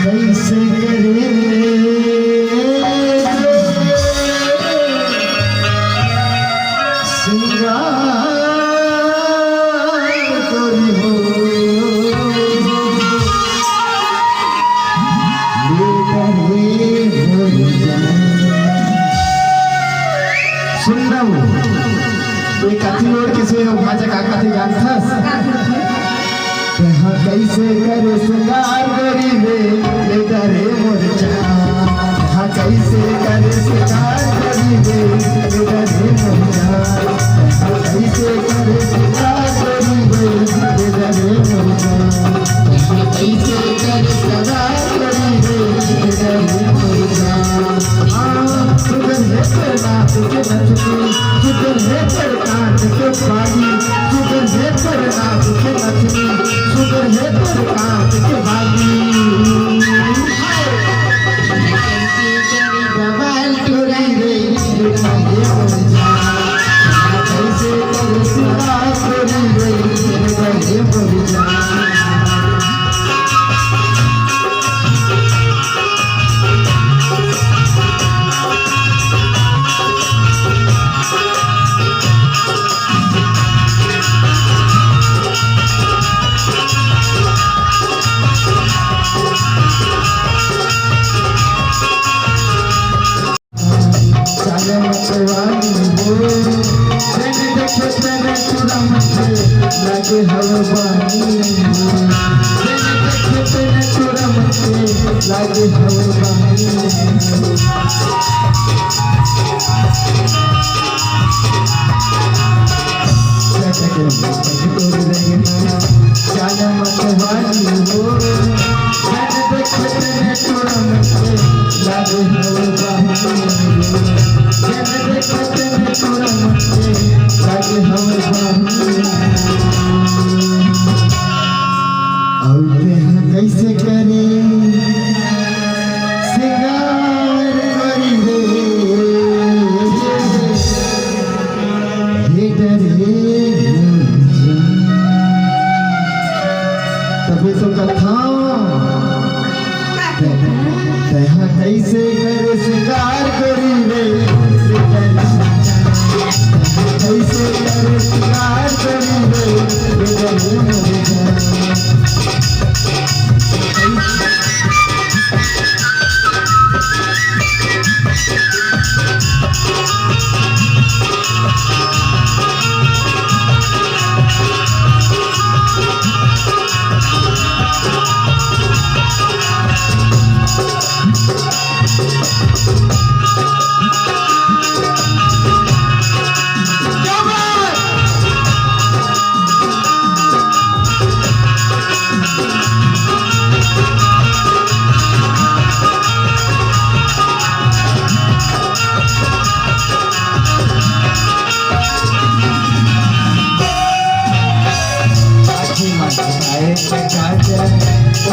कैसे करे सिंगार करी हो सुनना वो एक कथी लोड किसे भाजा का कथी जानथस कहाँ कैसे करे सिंगार करी रे ले करे मोर जान कहाँ कैसे करे सिंगार करी रे ले करे मोर जान कहाँ कैसे करे सिंगार करी रे ले करे मोर जान कहाँ कैसे करे सिंगार करी रे ले करे मोर जान सुगर है पर नाच के नचनी सुगर है पर कांच के बागी सुगर है पर नाच के नचनी सुगर है पर कांच के बागी बवाल टोरी रे कैसे करे सिंगार टोरी रे कैसे मोर जान लागे हवा पानी छोड़ा मचे लागे हवा पानी मतवानी हो छोड़ा मचे लागे हवा पानी छोड़ा मचे लागे हवा पानी कैसे करे सिंगार करी रे हे डरे तभी तो कथा तहाँ कैसे करे सिंगार करी रे कैसे करे सिंगार करी रे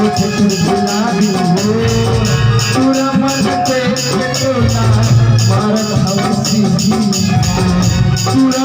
गुलाबी हो पूरा मन पे मारत हवसी पूरा